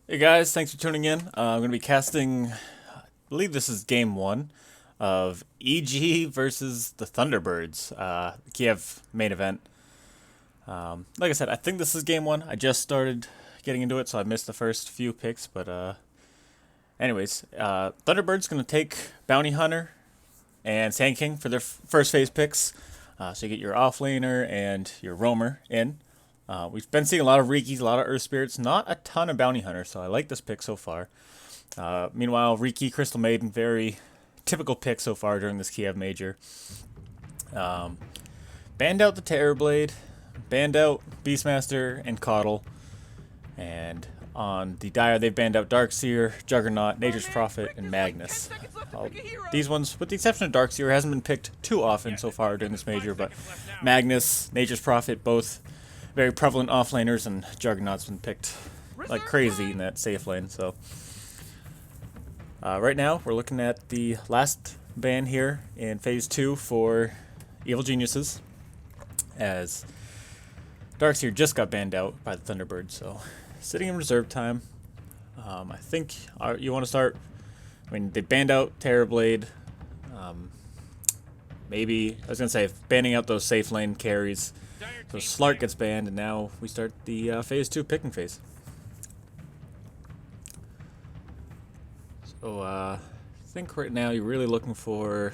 Hey guys, thanks for tuning in. I'm going to be casting, I believe this is game one of EG versus the Thunderbirds, the Kiev main event. Like I said, I think this is game one. I just started getting into it, so I missed the first few picks. But anyways, Thunderbirds going to take Bounty Hunter and Sand King for their first phase picks. So you get your offlaner and your roamer in. We've been seeing a lot of Rikis, a lot of Earth Spirits, not a ton of Bounty Hunters, so I like this pick so far. Meanwhile, Riki, Crystal Maiden, very typical pick so far during this Kiev Major. Banned out the Terrorblade, banned out Beastmaster and Coddle, and on the Dire they've banned out Darkseer, Juggernaut, Nature's Prophet, and Magnus. These ones, with the exception of Darkseer, hasn't been picked too often so far during this Major, but Magnus, Nature's Prophet, both very prevalent offlaners, and Juggernaut's been picked like crazy in that safe lane. So right now we're looking at the last ban here in phase 2 for Evil Geniuses, as Darkseer just got banned out by the Thunderbirds, so sitting in reserve time. I think you want to start. I mean, they banned out Terrorblade. Maybe I was gonna say banning out those safe lane carries. So Slark gets banned, and now we start the phase 2 picking phase. So I think right now you're really looking for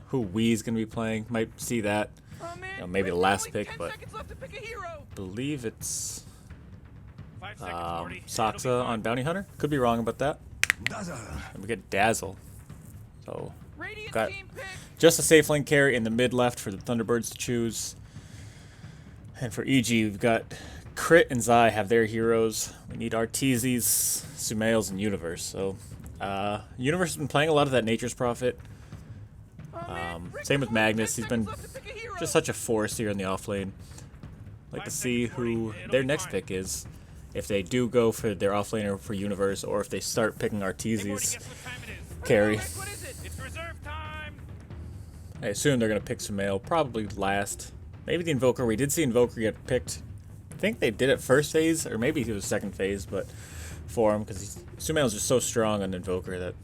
who Wee's gonna be playing. Might see that, maybe the last pick, but I believe it's Saksa on Bounty Hunter. Could be wrong about that. And we get Dazzle. So got just a safe lane carry in the mid left for the Thunderbirds to choose. And for EG, we've got Crit and Zai have their heroes. We need Arteezes, Sumails, and Universe. So Universe has been playing a lot of that Nature's Prophet. Same with Magnus. He's been just such a force here in the off lane. Like to see who their next pick is, if they do go for their offlaner for Universe, or if they start picking Arteezes carry. I assume they're going to pick Sumail probably last. Maybe the Invoker. We did see Invoker get picked. I think they did it first phase, or maybe it was second phase, but for him, because Sumail is just so strong on Invoker that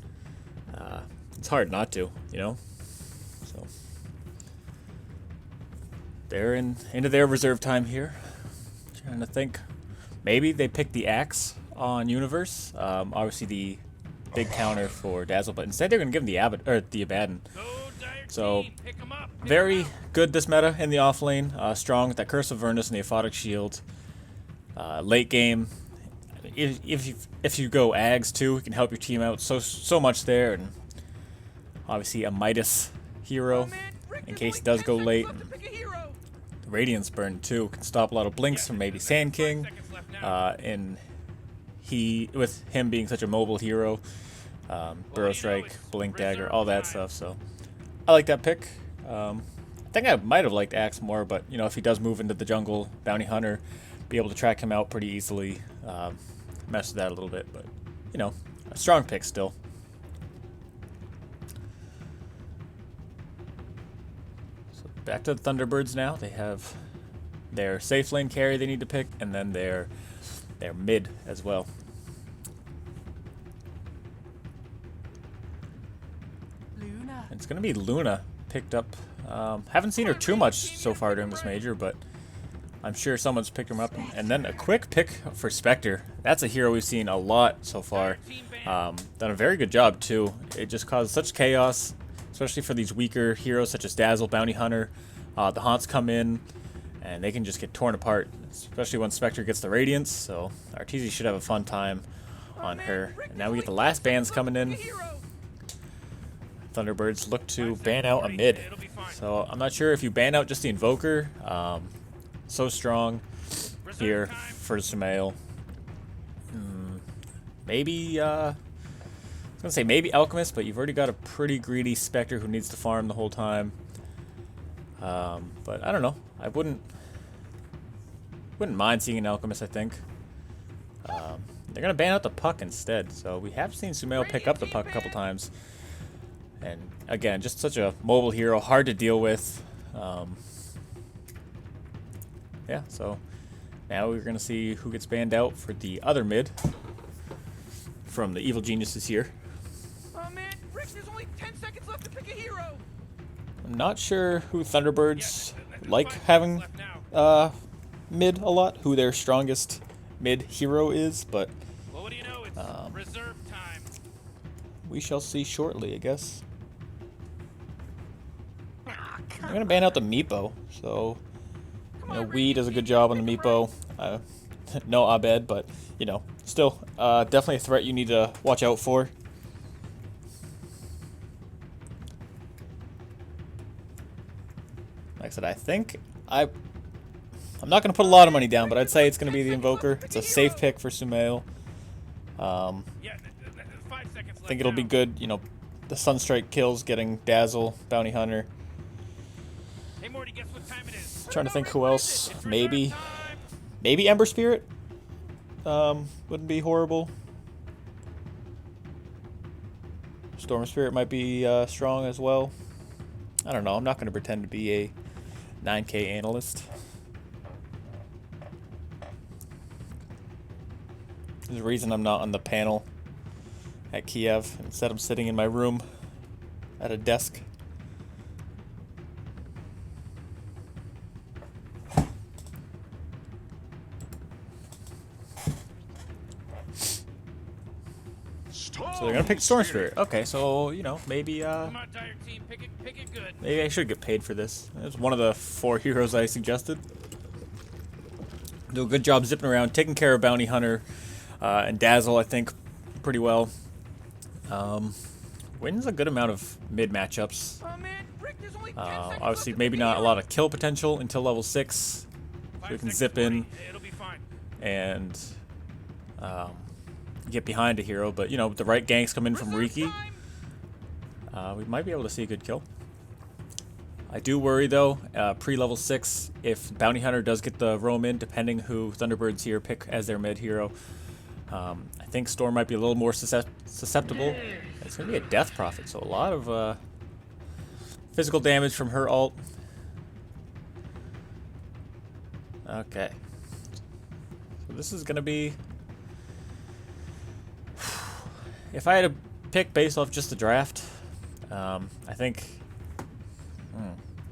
it's hard not to, So they're into their reserve time here. Trying to think. Maybe they picked the Axe on Universe. Obviously the big counter for Dazzle, but instead they're going to give him the Abaddon. So very good this meta in the off lane. Strong with that Curse of Avernus and the Aphotic Shield. Late game, if you go Ags too, it can help your team out so much there. And obviously a Midas hero in case he does go late. Radiance Burn too can stop a lot of blinks from maybe Sand King. And with him being such a mobile hero, Burrow Strike, Blink Dagger, all that stuff. So I like that pick. I think I might have liked Axe more, but if he does move into the jungle, Bounty Hunter, be able to track him out pretty easily. Mess with that a little bit, but a strong pick still. So back to the Thunderbirds now. They have their safe lane carry they need to pick, and then their mid as well. It's going to be Luna picked up. Haven't seen her too much so far during this major, but I'm sure someone's picked him up. And then a quick pick for Spectre. That's a hero we've seen a lot so far. Done a very good job too. It just caused such chaos, especially for these weaker heroes such as Dazzle, Bounty Hunter. The Haunts come in, and they can just get torn apart, especially when Spectre gets the Radiance. So Arteezy should have a fun time on her. And now we get the last bans coming in. Thunderbirds look to ban out a mid. So I'm not sure if you ban out just the Invoker. So strong here for Sumail. Maybe, I was going to say maybe Alchemist, but you've already got a pretty greedy Spectre who needs to farm the whole time. But I don't know. I wouldn't mind seeing an Alchemist, I think. They're going to ban out the Puck instead. So we have seen Sumail pick up the Puck a couple times. And again, just such a mobile hero, hard to deal with. Yeah, so Now we're going to see who gets banned out for the other mid from the evil geniuses here. Oh man, Rick, there's only 10 seconds left to pick a hero. I'm not sure who Thunderbirds like having mid a lot, who their strongest mid hero is, but Well, what do you know? It's reserve time. we shall see shortly, I guess. I'm going to ban out the Meepo, so you know, Wee does a good job on the Meepo. No Abed, but, you know, still, definitely a threat you need to watch out for. Like I said, I think I'm not going to put a lot of money down, but I'd say it's going to be the Invoker. It's a safe pick for Sumail. I think it'll be good, you know, the Sunstrike kills, getting Dazzle, Bounty Hunter. Hey, Morty, guess what time it is? Trying to think who else. Maybe Ember Spirit. Wouldn't be horrible. Storm Spirit might be strong as well. I don't know. I'm not going to pretend to be a 9K analyst. There's a reason I'm not on the panel at Kiev. Instead, I'm sitting in my room at a desk. So they're gonna pick Storm Spirit. Okay, so you know maybe Come on, Dire Team, pick it good. maybe I should get paid for this. It's one of the 4 heroes I suggested. Do a good job zipping around, taking care of Bounty Hunter and Dazzle. I think pretty well. Wins a good amount of mid matchups. Oh man, Rick, there's only 10 seconds Obviously, left to maybe pick a not a hero. lot of kill potential until level 6. So we 5 can seconds, zip in Morty. It'll be fine. and get behind a hero, but you know, with the right ganks come in from Reserve Riki, time. we might be able to see a good kill. I do worry though, pre-level 6, if Bounty Hunter does get the roam in, depending who Thunderbirds here pick as their mid hero, I think Storm might be a little more susceptible. It's going to be a Death Prophet, so a lot of physical damage from her ult. Okay. So this is going to be... If I had to pick based off just the draft, I think...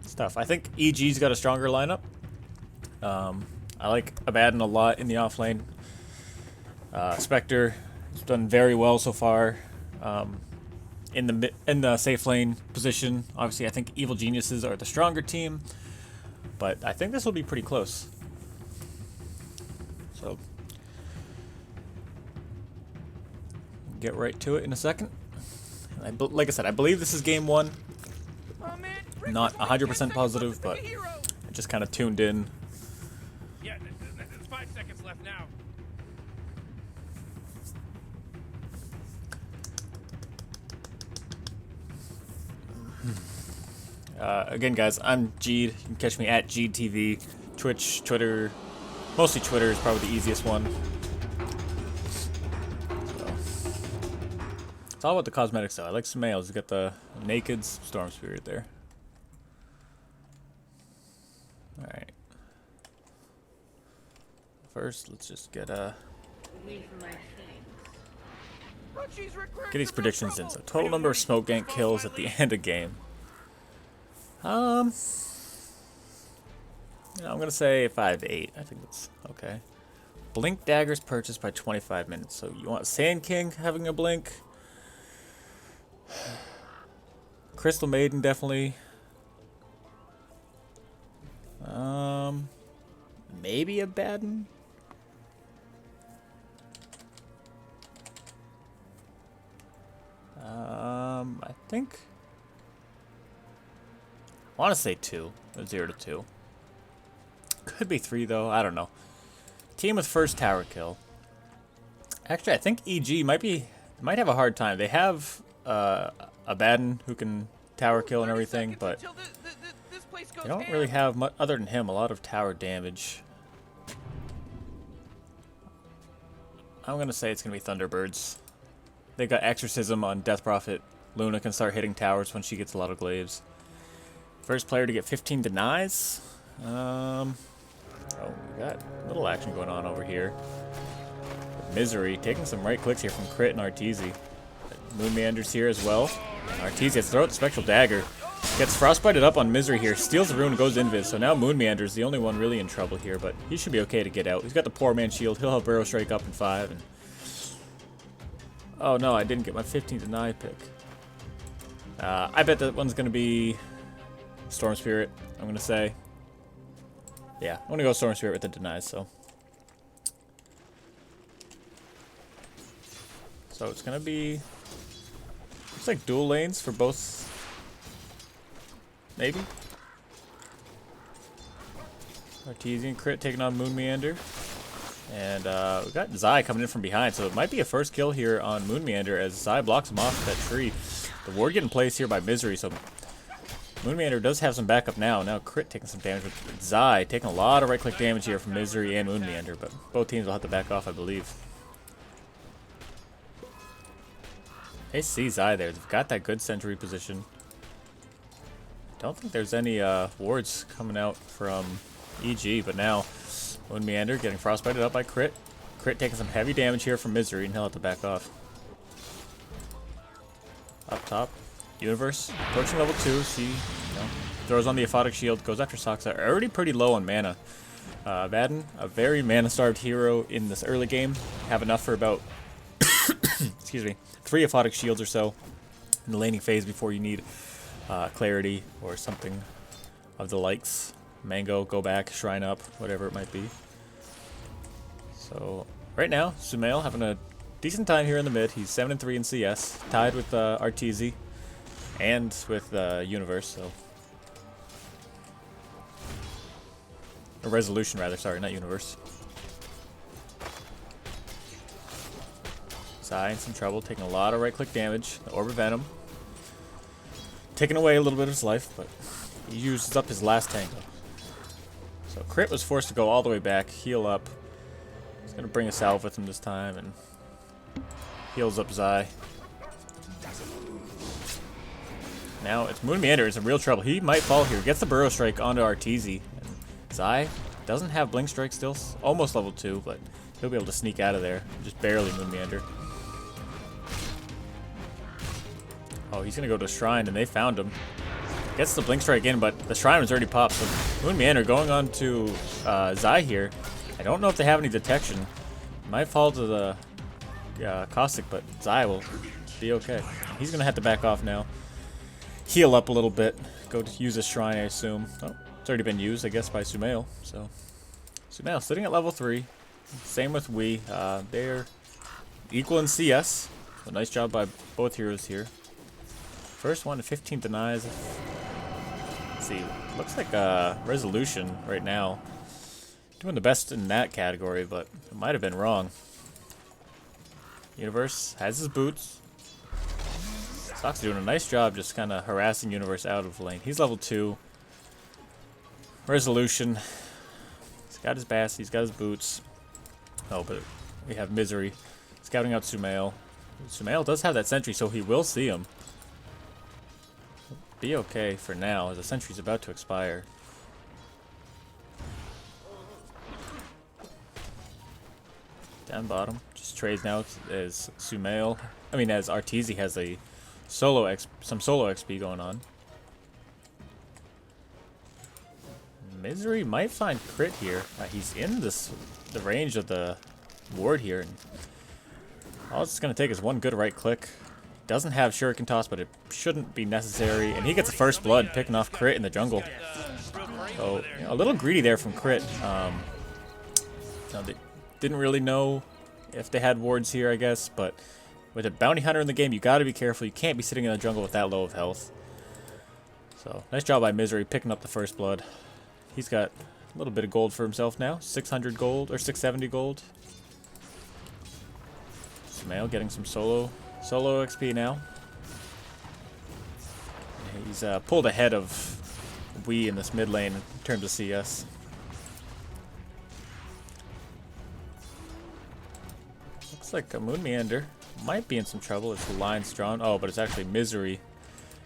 it's tough. I think EG's got a stronger lineup. I like Abaddon a lot in the off lane. Spectre has done very well so far in the safe lane position. Obviously, I think Evil Geniuses are the stronger team, but I think this will be pretty close. So, get right to it in a second. Like I said, I believe this is game 1. Oh man, Rick, Not there's only 10 100% seconds positive, left to but pick a hero. I just kind of tuned in. Yeah, there's 5 seconds left now. Again, guys, I'm Jeed. You can catch me at JeedTV. Twitch, Twitter. Mostly Twitter is probably the easiest one. So. It's all about the cosmetics, though. I like some males. You got the Nakeds, Storm Spirit there. Alright. First, let's just get these predictions in. So, total number of smoke gank kills at the end of game. Yeah, I'm gonna say 5 to 8. I think that's okay. Blink daggers purchased by 25 minutes. So you want Sand King having a blink? Crystal Maiden definitely. Maybe a Abaddon. I think. I want to say 2. 0 to 2. Could be 3 though. I don't know. Team with first tower kill. Actually, I think EG might have a hard time. They have Abaddon who can tower kill and everything, but they don't really have much other than him. A lot of tower damage. I'm gonna say it's gonna be Thunderbirds. They've got Exorcism on Death Prophet. Luna can start hitting towers when she gets a lot of glaives. First player to get 15 denies. Oh, we got a little action going on over here. Misery taking some right clicks here from Crit and Arteezy. Moon Meander's here as well. Arteezy has to throw out the Spectral Dagger. Gets frostbited up on Misery here. Steals the rune, goes invis. So now Moon Meander's the only one really in trouble here, but he should be okay to get out. He's got the Poor Man Shield. He'll have Burrow Strike up in 5. And oh no, I didn't get my 15 deny pick. I bet that one's going to be Storm Spirit, I'm going to say. Yeah, I'm going to go Storm Spirit with the denies, so. So it's going to be, looks like dual lanes for both, maybe. Arteezy and Crit taking on Moon Meander. And we got Zai coming in from behind, so it might be a first kill here on Moon Meander as Zai blocks him off that tree. The ward getting placed here by Misery, so Moon Meander does have some backup now. Now Crit taking some damage with Zai, taking a lot of right-click damage here from Misery and Moon Meander, but both teams will have to back off, I believe. They see Zai there. They've got that good sentry position. Don't think there's any wards coming out from EG, but now Moon Meander getting frostbited up by Crit. Crit taking some heavy damage here from Misery, and he'll have to back off. Up top, Universe approaching level 2. See, throws on the Aphotic Shield, goes after Soxa. Already pretty low on mana. Vadin, a very mana-starved hero in this early game. Have enough for about, excuse me, 3 Aphotic Shields or so in the laning phase before you need Clarity or something of the likes. Mango, go back, shrine up, whatever it might be. So right now, Sumail having a decent time here in the mid. He's 7-3 in CS, tied with Arteezy and with Universe. So a Resolution rather, sorry, not Universe. Zai in some trouble, taking a lot of right-click damage. The Orb of Venom taking away a little bit of his life, but he uses up his last tango. So Crit was forced to go all the way back, heal up. He's going to bring a salve with him this time and heals up Zai. Now it's Moon Meander is in real trouble. He might fall here. Gets the Burrow Strike onto Arteezy. And Zai doesn't have Blink Strike still. Almost level 2, but he'll be able to sneak out of there. Just barely Moon Meander. Oh, he's going to go to Shrine, and they found him. Gets the Blink Strike in, but the Shrine was already popped. So Moon Meander going on to Zai here. I don't know if they have any detection. It might fall to the Caustic, but Zai will be okay. He's going to have to back off now. Heal up a little bit. Go to use a Shrine, I assume. Oh, it's already been used, I guess, by Sumail. So Sumail sitting at level 3. Same with Wii. They're equal in CS. So nice job by both heroes here. First one to 15 denies. Let's see, looks like Resolution right now. Doing the best in that category, but it might have been wrong. Universe has his boots. Sox doing a nice job just kind of harassing Universe out of lane. He's level 2. Resolution. He's got his bass, he's got his boots. Oh, but we have Misery scouting out Sumail. Sumail does have that sentry, so he will see him. Be okay for now, as the sentry's about to expire. Down bottom, just trades now as Sumail. I mean, as Arteezy has a some solo XP going on. Misery might find Crit here. He's in the range of the ward here, and all it's going to take is one good right click. Doesn't have Shuriken Toss, but it shouldn't be necessary. And he gets a first blood, picking off Crit in the jungle. So, you know, a little greedy there from Crit. They didn't really know if they had wards here, I guess. But with a bounty hunter in the game, you got to be careful. You can't be sitting in the jungle with that low of health. So, nice job by Misery, picking up the first blood. He's got a little bit of gold for himself now. 600 gold, or 670 gold. Sumail getting some solo XP now. He's pulled ahead of Wii in this mid lane in terms of CS. Looks like a Moon Meander might be in some trouble. It's the line's drawn. Oh, but it's actually Misery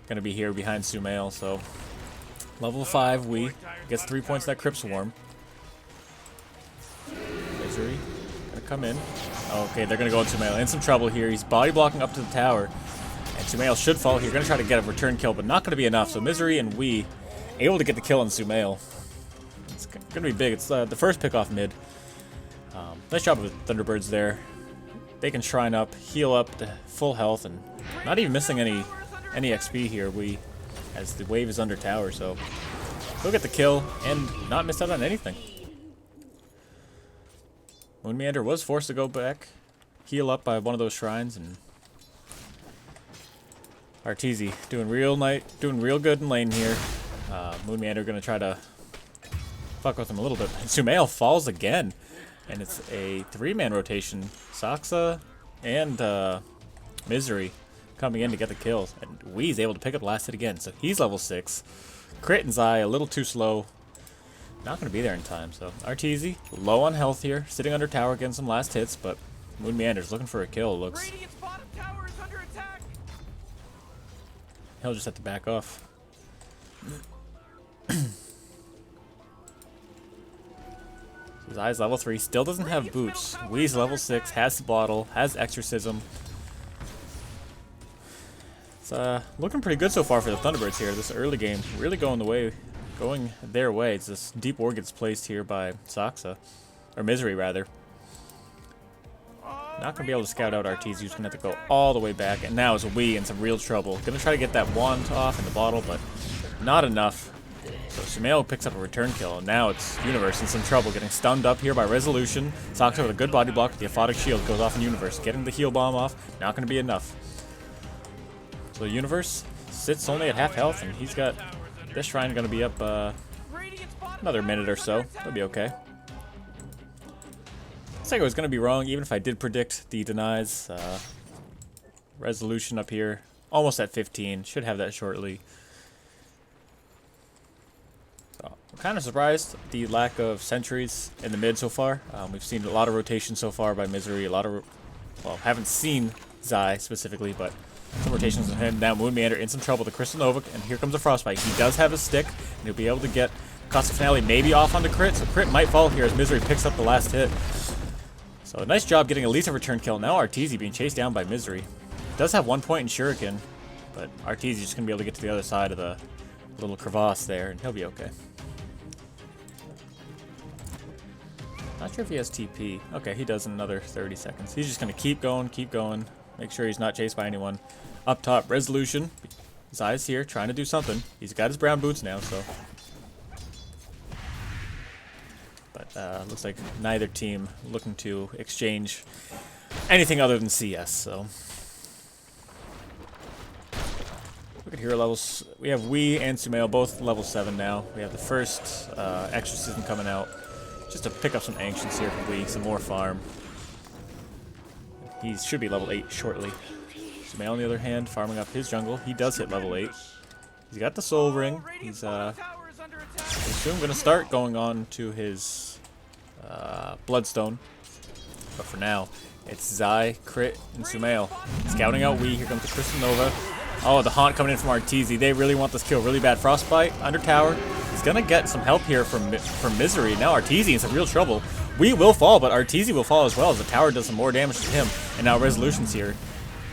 gonna be here behind Sumail. So level 5 Wii gets 3 points that Crypt Swarm. Misery gonna come in. Okay, they're gonna go into Sumail. In some trouble here. He's body blocking up to the tower. And Sumail should fall here. Gonna try to get a return kill, but not gonna be enough. So Misery and we able to get the kill on Sumail. It's gonna be big. It's the first pick off mid. Nice job with Thunderbirds there. They can shrine up, heal up to full health, and not even missing any XP here. As the wave is under tower, so he'll get the kill and not miss out on anything. Moonmeander was forced to go back, heal up by one of those shrines, and Arteezy doing real good in lane here. Moonmeander gonna try to fuck with him a little bit. Sumail falls again, and it's a 3-man rotation. Saksa and Misery coming in to get the kills, and Wee's able to pick up the last hit again, so he's level 6. Crit and Zai a little too slow, not going to be there in time. So Arteezy low on health here, sitting under tower getting some last hits, but Moonmeander's looking for a kill. Looks Radiant's bottom tower is under attack. he'll just have to back off. Zai's level 3, still doesn't have boots. Wee's level 6, has the bottle, has exorcism. It's looking pretty good so far for the Thunderbirds here. This early game really going their way. It's this deep ward gets placed here by Saksa, or Misery rather. Not gonna be able to scout out Arteezy, who's gonna have to go all the way back, and now is Wee in some real trouble. Gonna try to get that wand off in the bottle, but not enough. So Sumail picks up a return kill, and now it's Universe in some trouble, getting stunned up here by Resolution. Saksa with a good body block, the Aphotic Shield goes off in Universe, getting the heal bomb off, not gonna be enough. So Universe sits only at half health, and he's got this shrine going to be up another minute or so. He'll be okay. Looks like I was going to be wrong, even if I did predict the denies. Resolution up here, almost at 15. Should have that shortly. So I'm kind of surprised at the lack of sentries in the mid so far. We've seen a lot of rotation so far by Misery. Haven't seen Zai specifically, but some rotations on him. Now Moonmeander in some trouble. The Crystal Nova, and here comes the Frostbite. He does have a stick, and he'll be able to get Costa Finale maybe off on the crit, so crit might fall here as Misery picks up the last hit. So nice job getting at least a return kill. Now Arteezy being chased down by Misery. Does have 1 point in Shuriken, but Arteezy's just going to be able to get to the other side of the little crevasse there, and he'll be okay. Not sure if he has TP. Okay, he does in another 30 seconds. He's just going to keep going. Make sure he's not chased by anyone. Up top, Resolution. Zai's here, trying to do something. He's got his brown boots now, so. But looks like neither team looking to exchange anything other than CS, so. Look at hero levels. We have Wee and Sumail, both level 7 now. We have the first exorcism coming out. Just to pick up some ancients here for Wee, some more farm. He should be level 8 shortly. Sumail, on the other hand, farming up his jungle. He does hit level 8. He's got the soul ring. He's soon going to start going on to his Bloodstone. But for now, it's Zai, Crit, and Sumail. Scouting out Wee. Here comes the Crystal Nova. Oh, the Haunt coming in from Arteezy. They really want this kill really bad. Frostbite, under tower. He's going to get some help here from Misery. Now Arteezy in some real trouble. Wee will fall, but Arteezy will fall as well as the tower does some more damage to him. And now Resolution's here.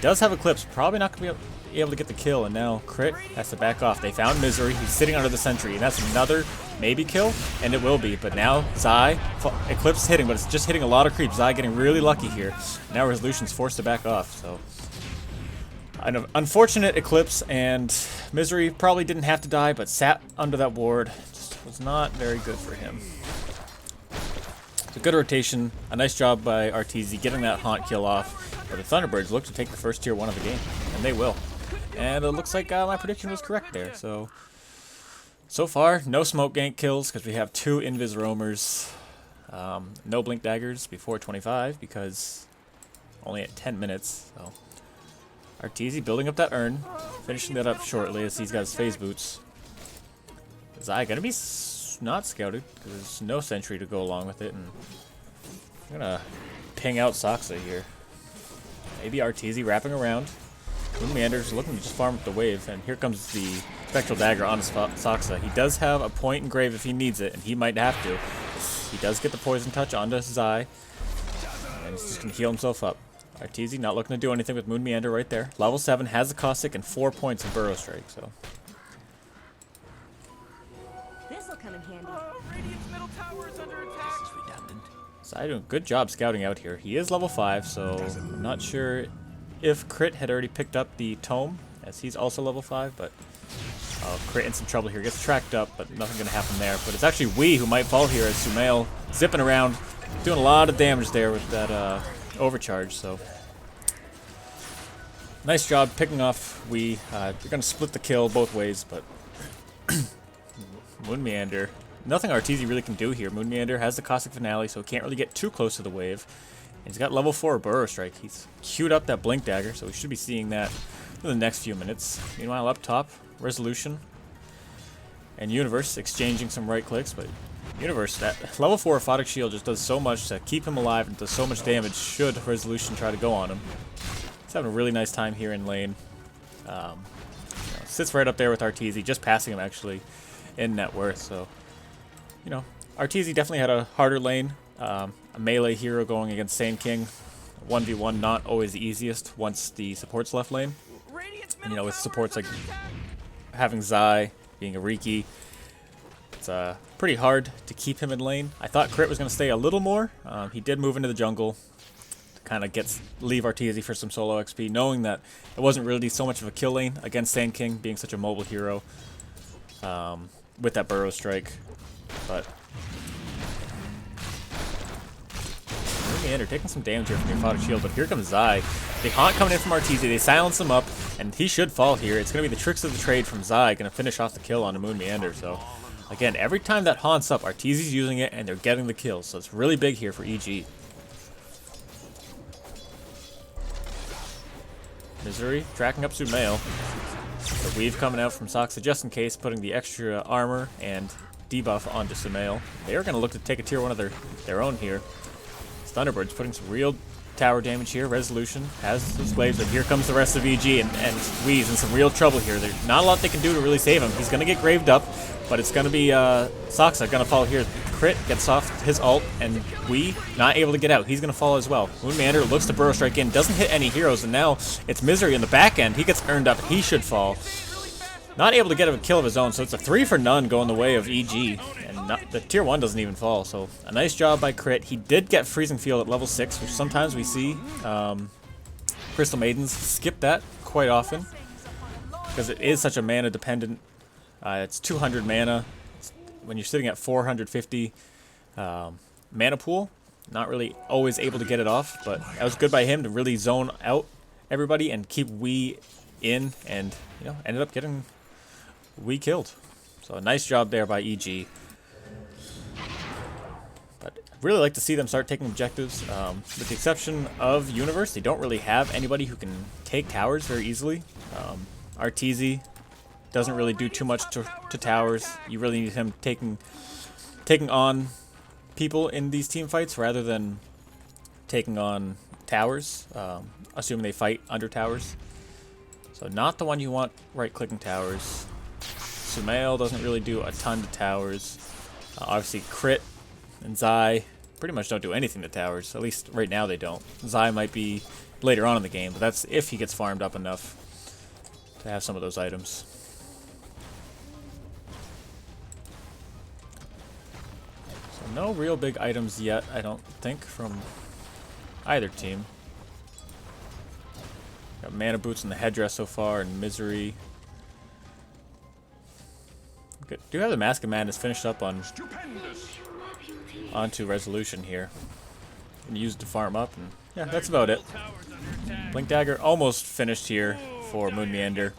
Does have Eclipse. Probably not going to be able to get the kill. And now Crit has to back off. They found Misery. He's sitting under the sentry. And that's another maybe kill. And it will be. But now Zai, Eclipse is hitting, but it's just hitting a lot of creep. Zai getting really lucky here. Now Resolution's forced to back off. So an unfortunate Eclipse, and Misery probably didn't have to die, but sat under that ward. Just was not very good for him. It's a good rotation. A nice job by Arteezy getting that Haunt kill off. But the Thunderbirds look to take the first tier 1 of the game, and they will. And it looks like my prediction was correct there. So far, no smoke gank kills because we have 2 Invis Roamers. No Blink Daggers before 25 because only at 10 minutes. So Arteezy building up that urn, finishing that up shortly as he's got his phase boots. Zai gonna be not scouted because there's no sentry to go along with it, and I'm gonna ping out Saksa here. Maybe Arteezy wrapping around. Moonmeander's looking to just farm up the wave, and here comes the Spectral Dagger on Saksa. He does have a point in grave if he needs it, and he might have to. He does get the poison touch onto Zai. And he's just going to heal himself up. Arteezy not looking to do anything with Moon Meander right there. Level 7 has the Caustic and 4 points of Burrow Strike, so. This'll come in handy. Radiant's middle tower is under attack. This is redundant. Sai doing a good job scouting out here. He is level 5, so I'm not sure if Crit had already picked up the Tome, as he's also level 5, but Crit in some trouble here. Gets tracked up, but nothing going to happen there. But it's actually Wee who might fall here as Sumail zipping around, doing a lot of damage there with that overcharge, so. Nice job picking off Wee. You're going to split the kill both ways, but Moon Meander. Nothing Arteezy really can do here. Moon Meander has the Caustic Finale, so he can't really get too close to the wave. And he's got level 4 Burrow Strike. He's queued up that Blink Dagger, so we should be seeing that in the next few minutes. Meanwhile, up top, Resolution and Universe exchanging some right clicks, but Universe, that level 4 Aphotic Shield just does so much to keep him alive and does so much damage should Resolution try to go on him. He's having a really nice time here in lane. Sits right up there with Arteezy, just passing him actually in net worth, so. You know, Arteezy definitely had a harder lane. A melee hero going against Sand King. 1v1 not always the easiest once the support's left lane. And, you know, with supports like having Zai, being a Riki, it's pretty hard to keep him in lane. I thought Crit was going to stay a little more. He did move into the jungle to kind of leave Arteezy for some solo XP, knowing that it wasn't really so much of a kill lane against Sand King, being such a mobile hero with that Burrow Strike. But Meander taking some damage here from your Aphotic Shield, but here comes Zai. They haunt coming in from Arteezy, they silence him up, and he should fall here. It's going to be the tricks of the trade from Zai, going to finish off the kill on the Moon Meander. So, again, every time that haunts up, Arteezy's using it, and they're getting the kills. So it's really big here for EG. Misery tracking up Sumail. The weave coming out from Soxa just in case, putting the extra armor and debuff onto Sumail. They are going to look to take a tier 1 of their own here. Thunderbirds putting some real tower damage here. Resolution has his waves, but here comes the rest of EG, and Wee's in some real trouble here. There's not a lot they can do to really save him. He's going to get graved up, but it's going to be Soxa going to fall here. Crit gets off his ult, and Wee not able to get out. He's going to fall as well. Moon Meander looks to Burrow Strike in, doesn't hit any heroes, and now it's Misery in the back end. He gets earned up. He should fall. Not able to get a kill of his own, so it's a 3 for none going the way of EG. And the tier 1 doesn't even fall, so a nice job by Crit. He did get Freezing Field at level 6, which sometimes we see Crystal Maidens skip that quite often, because it is such a mana dependent. It's 200 mana. When you're sitting at 450 mana pool, not really always able to get it off, but that was good by him to really zone out everybody and keep Wee in, and you know, ended up getting Wee killed. So a nice job there by EG. But I'd really like to see them start taking objectives. With the exception of Universe, they don't really have anybody who can take towers very easily. Arteezy doesn't really do too much to towers. You really need him taking on people in these team fights rather than taking on towers, assuming they fight under towers. So not the one you want right-clicking towers. Sumail doesn't really do a ton to towers. Obviously, Crit and Zai pretty much don't do anything to towers. At least right now they don't. Zai might be later on in the game, but that's if he gets farmed up enough to have some of those items. So no real big items yet, I don't think, from either team. Got mana boots and the headdress so far, and Misery. Good. Do have the Mask of Madness finished up onto Resolution here, and used to farm up, and yeah, that's about it. Blink Dagger almost finished here for Moon Meander.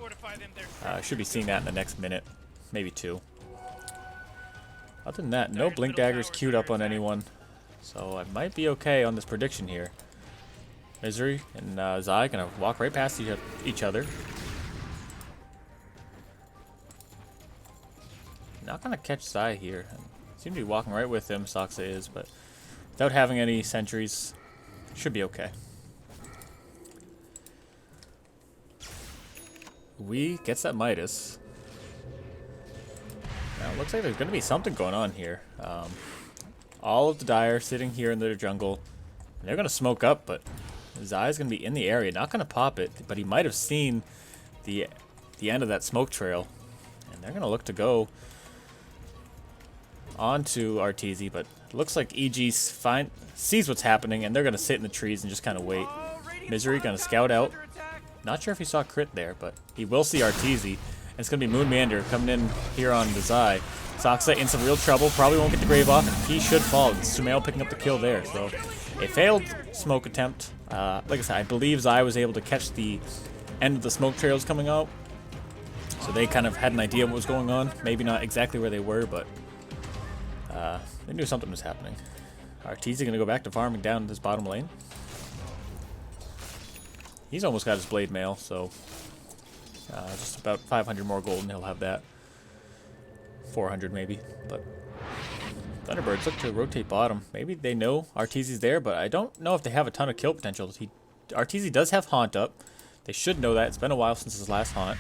Should be seeing that in the next minute, maybe 2. Other than that, no Blink Daggers queued up on anyone, so I might be okay on this prediction here. Misery and Zai gonna walk right past each other. Not gonna catch Zai here. Seem to be walking right with him, Soxa is, but without having any sentries, should be okay. Wee gets that Midas. Now it looks like there's gonna be something going on here. All of the Dire sitting here in their jungle. They're going to smoke up, but Zai's going to be in the area. Not going to pop it, but he might have seen the end of that smoke trail. And they're going to look to go onto Arteezy, but it looks like EG sees what's happening, and they're going to sit in the trees and just kind of wait. Misery going to scout out. Not sure if he saw Crit there, but he will see Arteezy. And it's going to be Moonmander coming in here on the Zai. Soxa in some real trouble. Probably won't get the Grave off, and he should fall. It's Sumail picking up the kill there. So a failed smoke attempt. Like I said, I believe Zai was able to catch the end of the smoke trails coming out. So they kind of had an idea of what was going on. Maybe not exactly where they were, but they knew something was happening. Arteezy going to go back to farming down this bottom lane. He's almost got his Blade Mail, so just about 500 more gold and he'll have that. 400 maybe, but Thunderbirds look to rotate bottom. Maybe they know Arteezy's there, but I don't know if they have a ton of kill potential. Arteezy does have Haunt up. They should know that. It's been a while since his last Haunt.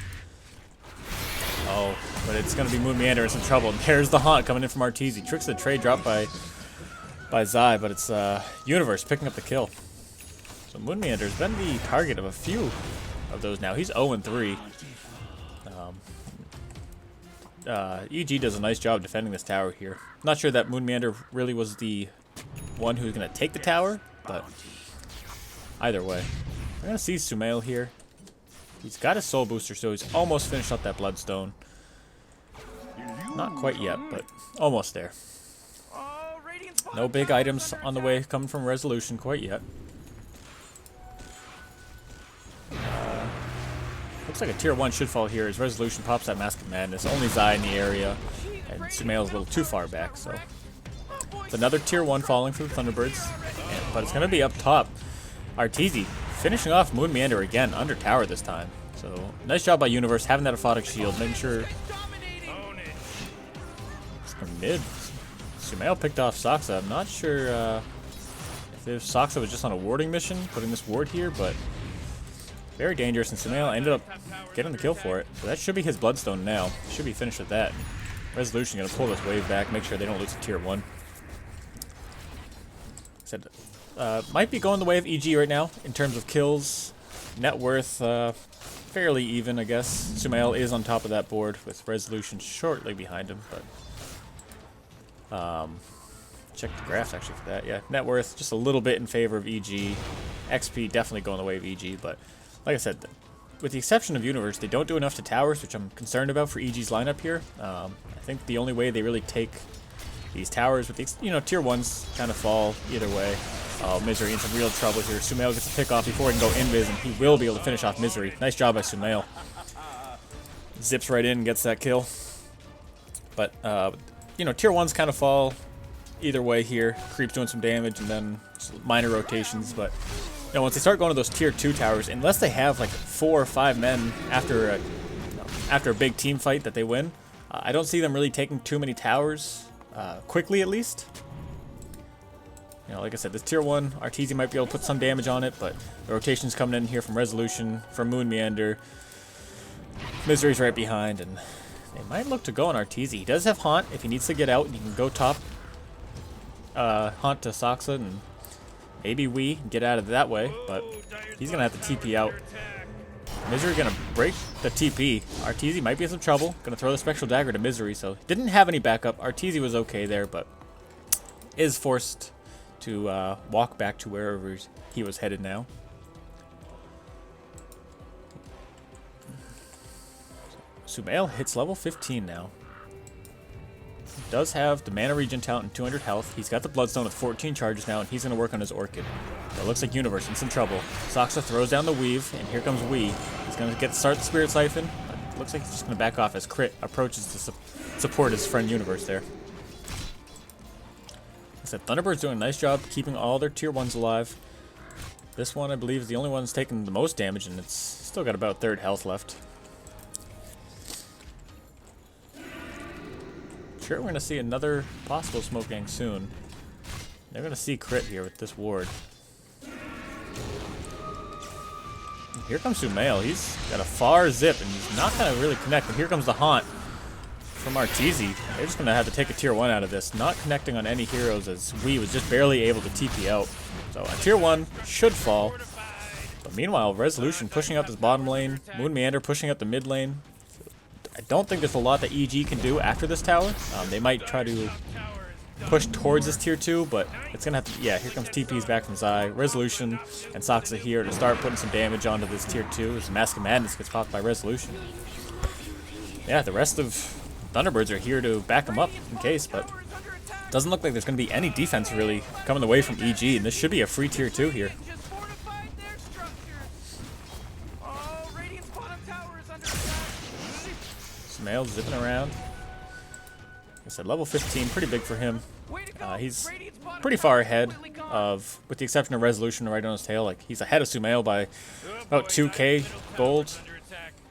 Oh, but it's going to be Moonmeander in some trouble. And there's the Haunt coming in from Arteezy. Tricks the trade drop by Zai, but it's Universe picking up the kill. So Moonmeander's been the target of a few of those now. He's 0-3. EG does a nice job defending this tower here. Not sure that Moonmeander really was the one who's going to take the tower, but either way. We're going to see Sumail here. He's got his soul booster, so he's almost finished up that bloodstone. Not quite yet, but almost there. No big items on the way coming from Resolution quite yet. Looks like a tier 1 should fall here as Resolution pops that Mask of Madness. Only Zai in the area, and Sumail's a little too far back, so it's another tier 1 falling for the Thunderbirds, but it's going to be up top. Arteezy finishing off Moonmeander again, under tower this time. So nice job by Universe having that aphotic shield, making sure it's from mid. Sumail picked off Soxa. I'm not sure if Soxa was just on a warding mission, putting this ward here, but very dangerous, and Sumail ended up getting the kill for it. So that should be his Bloodstone now. Should be finished with that. Resolution going to pull this wave back, make sure they don't lose to tier 1. Said, might be going the way of EG right now in terms of kills. Net worth, fairly even, I guess. Sumail is on top of that board with Resolution shortly behind him, but check the graphs actually for that. Yeah, net worth just a little bit in favor of EG. XP definitely going the way of EG, but like I said, with the exception of Universe, they don't do enough to towers, which I'm concerned about for EG's lineup here. I think the only way they really take these towers, with the, tier 1s kind of fall either way. Misery in some real trouble here. Sumail gets a pick off before he can go invis, and he will be able to finish off Misery. Nice job by Sumail. Zips right in and gets that kill. But, tier 1s kind of fall either way here. Creep's doing some damage, and then just minor rotations, but once they start going to those tier 2 towers, unless they have like 4 or 5 men after a big team fight that they win, I don't see them really taking too many towers quickly, at least. Like I said, this tier 1 Arteezy might be able to put some damage on it, but the rotation's coming in here from Resolution, from Moonmeander. Misery's right behind, and they might look to go on Arteezy. He does have Haunt if he needs to get out, and he can go top Haunt to Soxa and maybe we get out of it that way, but he's going to have to TP out. Misery going to break the TP. Arteezy might be in some trouble. Going to throw the Spectral Dagger to Misery, so didn't have any backup. Arteezy was okay there, but is forced to walk back to wherever he was headed now. Sumail hits level 15 now. Does have the mana regen talent and 200 health. He's got the Bloodstone with 14 charges now, and he's going to work on his Orchid. It looks like Universe in some trouble. Soxa throws down the Weave, and here comes Wee. He's going to start the Spirit Siphon. But looks like he's just going to back off as Crit approaches to support his friend Universe there. Like I said, Thunderbird's doing a nice job keeping all their tier 1s alive. This one, I believe, is the only one that's taking the most damage, and it's still got about 1/3 health left. Sure, we're going to see another possible smoke gang soon. They're going to see Crit here with this ward. Here comes Sumail. He's got a far zip, and he's not going to really connect. But here comes the Haunt. from Arteezy. They're just going to have to take a tier 1 out of this. Not connecting on any heroes as Wii was just barely able to TP out. So a tier 1 should fall. But meanwhile, Resolution pushing out this bottom lane. Moon Meander pushing out the mid lane. I don't think there's a lot that EG can do after this tower. They might try to push towards this tier 2, but it's gonna have to. Yeah, here comes TP's back from Zai. Resolution and Soxa here to start putting some damage onto this tier 2 as Mask of Madness gets popped by Resolution. Yeah, the rest of Thunderbirds are here to back them up in case, but doesn't look like there's gonna be any defense really coming away from EG, and this should be a free tier 2 here. Sumail zipping around. Like I said, level 15, pretty big for him. He's pretty far ahead of, with the exception of Resolution right on his tail. Like, he's ahead of Sumail by about 2k gold.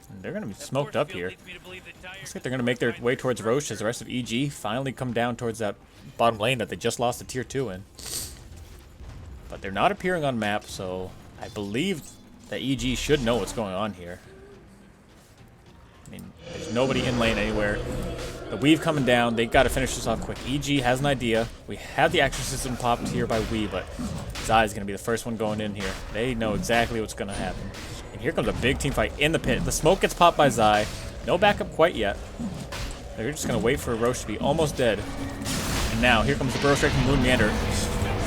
And they're going to be smoked up here. Looks like they're going to make their way towards Roche as the rest of EG finally come down towards that bottom lane that they just lost a tier 2 in. But they're not appearing on map, so I believe that EG should know what's going on here. I mean, there's nobody in lane anywhere. The weave coming down. They got to finish this off quick. EG has an idea. We have the Exorcism popped here by Wii, but Zai is going to be the first one going in here. They know exactly what's going to happen. And here comes a big team fight in the pit. The smoke gets popped by Zai. No backup quite yet. They're just going to wait for Roche to be almost dead. And now, here comes the burrow strike from Moon Meander.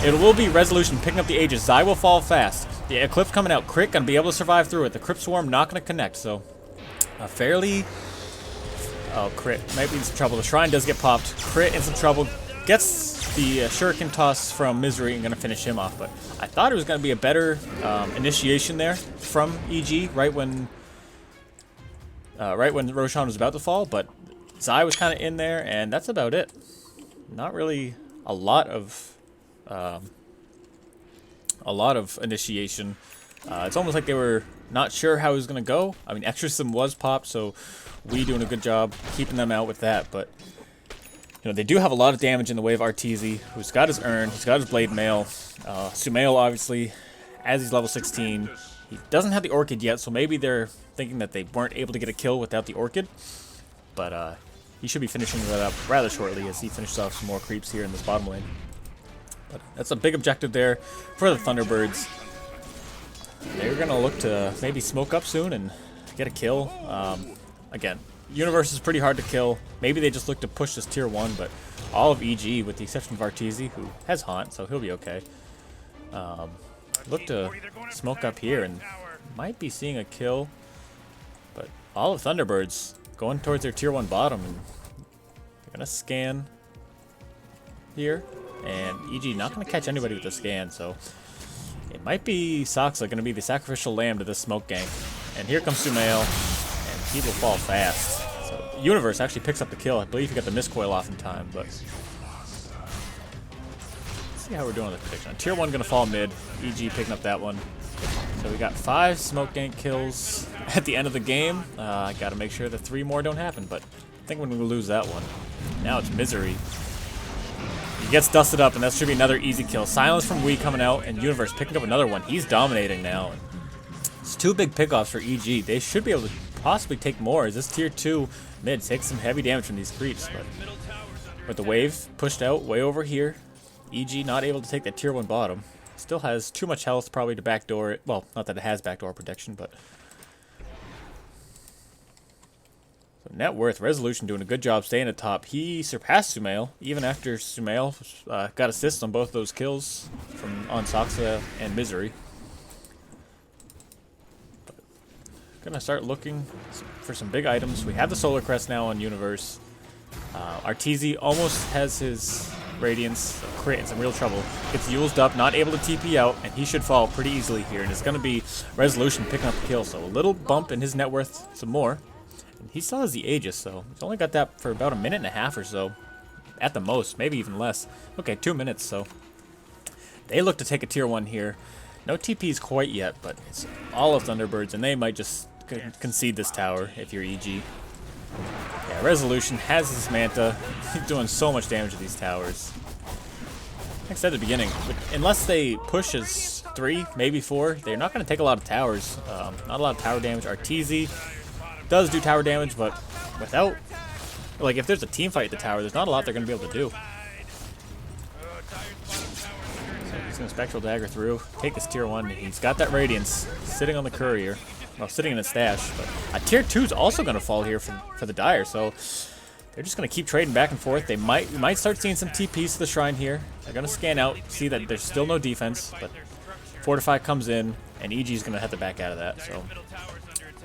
It will be Resolution picking up the Aegis. Zai will fall fast. The Eclipse coming out. Crit going to be able to survive through it. The Crypt Swarm not going to connect, so a fairly... Oh, Crit might be in some trouble. The Shrine does get popped. Crit in some trouble. Gets the Shuriken toss from Misery and going to finish him off. But I thought it was going to be a better initiation there from EG right when Roshan was about to fall. But Zai was kind of in there, and that's about it. Not really a lot of initiation. It's almost like they were not sure how it was going to go. I mean, Exorcism was popped, so we doing a good job keeping them out with that. But, you know, they do have a lot of damage in the way of Arteezy, who's got his Urn, he's got his Blade Mail. Sumail, obviously, as he's level 16, he doesn't have the Orchid yet, so maybe they're thinking that they weren't able to get a kill without the Orchid. But he should be finishing that up rather shortly as he finishes off some more creeps here in this bottom lane. But that's a big objective there for the Thunderbirds. They're going to look to maybe smoke up soon and get a kill. Again, Universe is pretty hard to kill. Maybe they just look to push this tier 1, but all of EG, with the exception of Arteezy, who has Haunt, so he'll be okay, look to smoke up here and might be seeing a kill. But all of Thunderbirds going towards their tier 1 bottom, and they're going to scan here. And EG not going to catch anybody with the scan, so it might be Soxa going to be the sacrificial lamb to this smoke gang. And here comes Sumail, and he will fall fast. So Universe actually picks up the kill. I believe he got the miscoil off in time, but let's see how we're doing with the prediction. Tier 1 going to fall mid. EG picking up that one. So we got 5 smoke gang kills at the end of the game. I got to make sure that 3 more don't happen, but I think when we lose that one. Now it's Misery. He gets dusted up, and that should be another easy kill. Silence from Wii coming out, and Universe picking up another one. He's dominating now. It's 2 big pickoffs for EG. They should be able to possibly take more, as this tier 2 mid takes some heavy damage from these creeps. But with the wave pushed out way over here, EG not able to take that tier 1 bottom. Still has too much health probably to backdoor it. Well, not that it has backdoor protection, but... So net worth, Resolution doing a good job staying at top. He surpassed Sumail, even after Sumail got assists on both those kills on Soxa and Misery. But gonna start looking for some big items. We have the Solar Crest now on Universe. Arteezy almost has his Radiance, Crit in some real trouble. Gets used up, not able to TP out, and he should fall pretty easily here. And it's going to be Resolution picking up the kill, so a little bump in his net worth, some more. And he still has the Aegis, so he's only got that for about a minute and a half or so. At the most, maybe even less. Okay, 2 minutes, so they look to take a tier 1 here. No TPs quite yet, but it's all of Thunderbirds, and they might just concede this tower if you're EG. Yeah, Resolution has his Manta. He's doing so much damage to these towers. Like I said at the beginning, unless they push as 3, maybe 4, they're not going to take a lot of towers. Not a lot of tower damage. Arteezy does do tower damage, but without like if there's a team fight at the tower, there's not a lot they're gonna be able to do. So he's gonna Spectral Dagger through, take his tier 1. He's got that Radiance sitting on the courier. Well, sitting in a stash, but a tier 2 is also gonna fall here for the Dire, so they're just gonna keep trading back and forth. We might start seeing some TPs to the shrine here. They're gonna scan out, see that there's still no defense, but Fortify comes in, and EG's gonna have to back out of that. So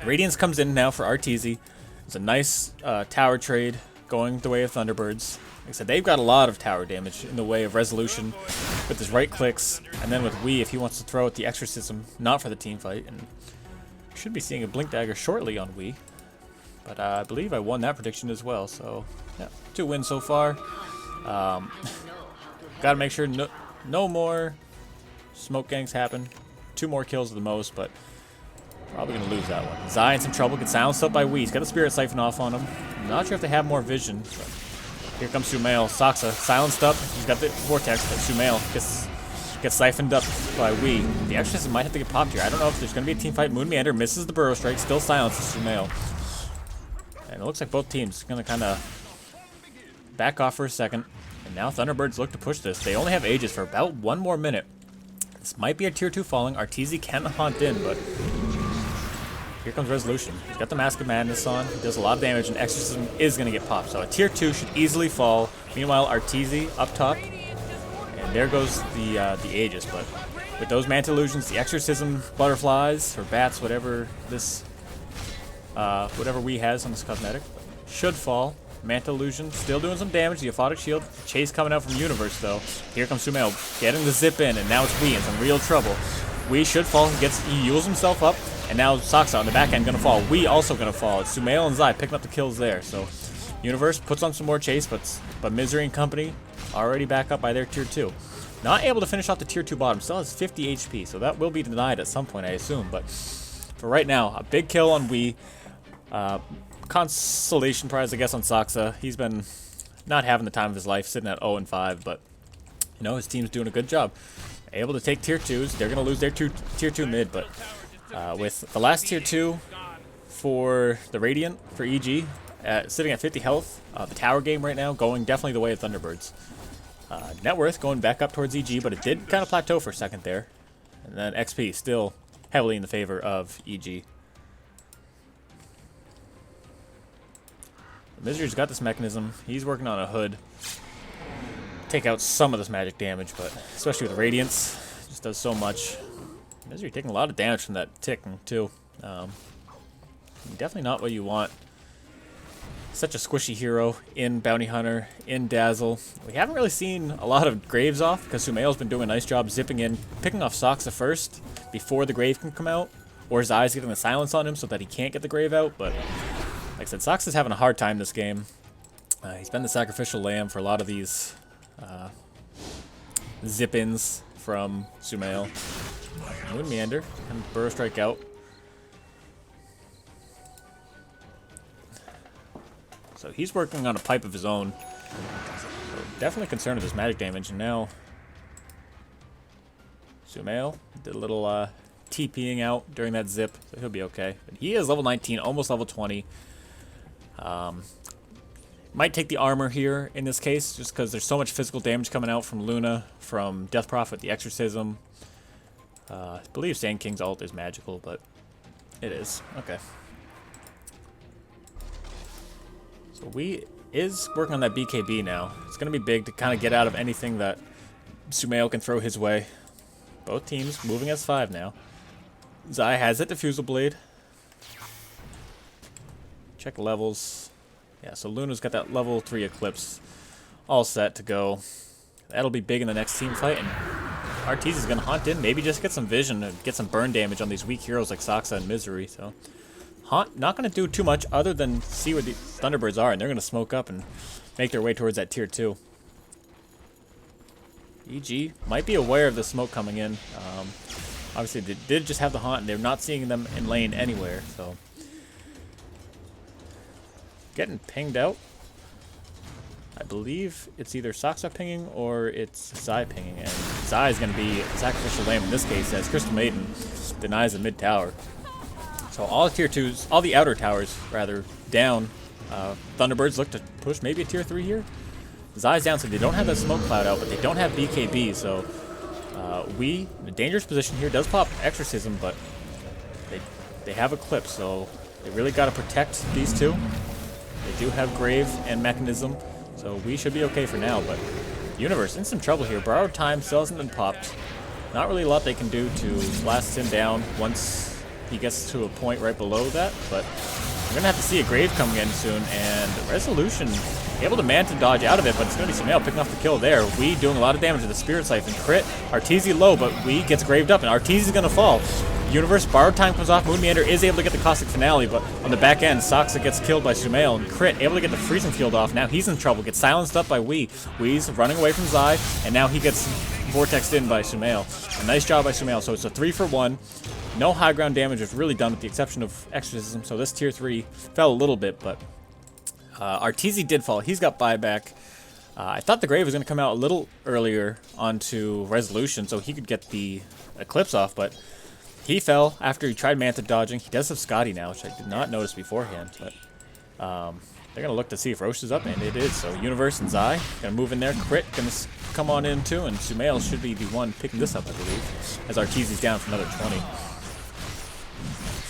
Radiance comes in now for RTZ. It's a nice tower trade going the way of Thunderbirds. Like I said, they've got a lot of tower damage in the way of resolution with his right clicks, and then with Wii if he wants to throw at the Exorcism, not for the team fight. And should be seeing a Blink Dagger shortly on Wii. But I believe I won that prediction as well, so yeah, 2 wins so far. Gotta make sure no more smoke gangs happen. 2 more kills at the most, but probably gonna lose that one. Zai in some trouble, gets silenced up by Wii. He's got a Spirit Siphon off on him. I'm not sure if they have more vision, but here comes Sumail. Saksa silenced up. He's got the Vortex, but Sumail gets siphoned up by Wii. The Exorcism might have to get popped here. I don't know if there's gonna be a team fight. Moon Meander misses the Burrow Strike, still silences Sumail. And it looks like both teams are going to kind of back off for a second. And now Thunderbirds look to push this. They only have Aegis for about 1 more minute. This might be a tier 2 falling. Arteezy can haunt in, but here comes Resolution. He's got the Mask of Madness on. He does a lot of damage, and Exorcism is going to get popped. So a tier 2 should easily fall. Meanwhile, Arteezy up top. And there goes the Aegis. But with those Manta Illusions, the Exorcism butterflies, or bats, whatever this... whatever Wii has on this cosmetic should fall. Manta Illusion still doing some damage. The Aphotic Shield. Chase coming out from Universe though. Here comes Sumail getting the zip in, and now it's Wii in some real trouble. Wii should fall. He heals himself up, and now Saksa on the back end gonna fall. Wii also gonna fall. It's Sumail and Zai picking up the kills there. So Universe puts on some more chase, but Misery and company already back up by their tier 2. Not able to finish off the tier 2 bottom. Still has 50 HP, so that will be denied at some point, I assume. But for right now, a big kill on Wii. Consolation prize, I guess, on Saksa. He's been not having the time of his life, sitting at 0-5, but you know his team's doing a good job. Able to take tier 2s. They're gonna lose their tier 2 mid, but with the last tier 2 for the Radiant for EG sitting at 50 health, the tower game right now going definitely the way of Thunderbirds. Net worth going back up towards EG, but it did kind of plateau for a second there, and then XP still heavily in the favor of EG. Misery's got this mechanism. He's working on a hood. Take out some of this magic damage, but especially with Radiance, just does so much. Misery taking a lot of damage from that ticking too. Definitely not what you want. Such a squishy hero in Bounty Hunter, in Dazzle. We haven't really seen a lot of Graves off because Sumail's been doing a nice job zipping in, picking off Saksa first before the Grave can come out, or his eyes getting the silence on him so that he can't get the Grave out, but like I said, Saksa's having a hard time this game. He's been the sacrificial lamb for a lot of these zip-ins from Sumail. Moon Meander and Burrow Strike out. So he's working on a pipe of his own. So definitely concerned with his magic damage. And now Sumail did a little TPing out during that zip, so he'll be okay. But he is level 19, almost level 20. Might take the armor here in this case, just because there's so much physical damage coming out from Luna, from Death Prophet, the Exorcism. I believe Sand King's ult is magical, but it is. Okay. So we is working on that BKB now. It's going to be big to kind of get out of anything that Sumail can throw his way. Both teams moving as 5 now. Zai has that Diffusal Blade. Check levels. Yeah, so Luna's got that level 3 Eclipse all set to go. That'll be big in the next team fight, and Arteezy is going to hunt in, maybe just get some vision and get some burn damage on these weak heroes like Saksa and Misery. So Haunt not going to do too much other than see where the Thunderbirds are, and they're going to smoke up and make their way towards that tier 2. EG might be aware of the smoke coming in. Obviously, they did just have the Haunt, and they're not seeing them in lane anywhere, so getting pinged out. I believe it's either Saksa pinging or it's Zai pinging, and Zai is going to be sacrificial lamb in this case as Crystal Maiden denies the mid tower. So all tier 2s, all the outer towers rather, down Thunderbirds look to push maybe a tier 3 here. Zai's down, so they don't have that smoke cloud out, but they don't have BKB, so we in a dangerous position here. Does pop Exorcism, but they have Eclipse, so they really got to protect these two. They do have Grave and Mechanism, so we should be okay for now, but Universe in some trouble here. Borrowed Time still hasn't been popped. Not really a lot they can do to blast him down once he gets to a point right below that, but we're gonna have to see a Grave coming in soon, and Resolution able to Manta dodge out of it, but it's gonna be Sumail picking off the kill there. We doing a lot of damage to the Spirit Siphon. Crit, Arteezy low, but we gets graved up, and Arteezy's gonna fall. Universe, Borrowed Time comes off, Moon Meander is able to get the Caustic Finale, but on the back end, Soxa gets killed by Sumail, and Crit able to get the Freezing Field off. Now he's in trouble, gets silenced up by Wee. Wee's running away from Zai, and now he gets vortexed in by Sumail. A nice job by Sumail, so it's a 3-for-1. No high ground damage was really done with the exception of Exorcism, so this tier 3 fell a little bit, but Arteezy did fall. He's got buyback. I thought the Grave was going to come out a little earlier onto Resolution so he could get the Eclipse off, but he fell after he tried Manta dodging. He does have Scotty now, which I did not notice beforehand, but they're going to look to see if Roche is up, and it is. So Universe and Zai going to move in there. Crit going to come on in too, and Sumail should be the one picking this up, I believe, as Arteezy's down for another 20.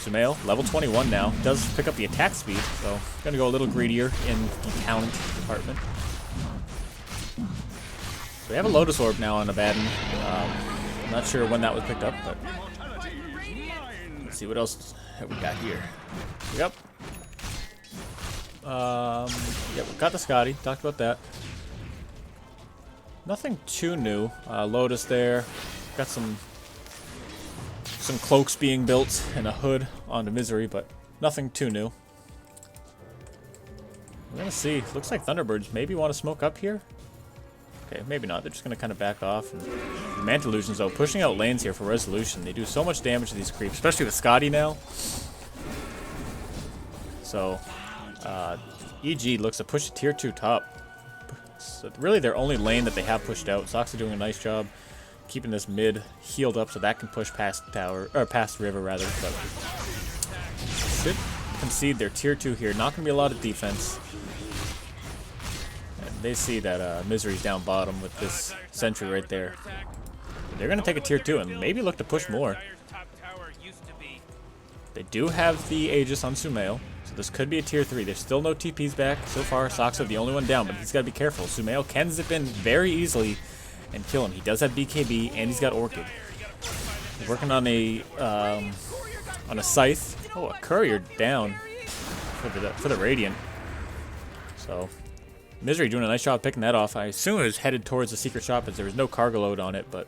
Sumail, level 21 now, does pick up the attack speed, so gonna go a little greedier in the talent department. So we have a Lotus Orb now on Abaddon. I'm not sure when that was picked up, but let's see what else have we got here. Yep. Yep, we got the Scotty, talked about that. Nothing too new. Lotus there, got some cloaks being built and a hood onto Misery, but nothing too new. We're gonna see. Looks like Thunderbirds maybe want to smoke up here. Okay, maybe not. They're just gonna kind of back off. And the Manta Illusions, though, pushing out lanes here for Resolution. They do so much damage to these creeps, especially with Scotty now. So, EG looks to push the tier 2 top. So really, their only lane that they have pushed out. Soxa doing a nice job keeping this mid healed up so that can push past tower, or past river rather, but should concede their tier 2 here. Not gonna be a lot of defense. And they see that Misery's down bottom with this sentry right there. They're gonna take a tier 2 and maybe look to push more. They do have the Aegis on Sumail, so this could be a tier 3. There's still no TPs back so far. Soxa the only one down, but he's gotta be careful. Sumail can zip in very easily and kill him. He does have BKB and he's got Orchid. He's working on a Scythe. Oh, a Courier down for the Radiant. So Misery doing a nice job picking that off. I assume it was headed towards the secret shop as there was no cargo load on it, but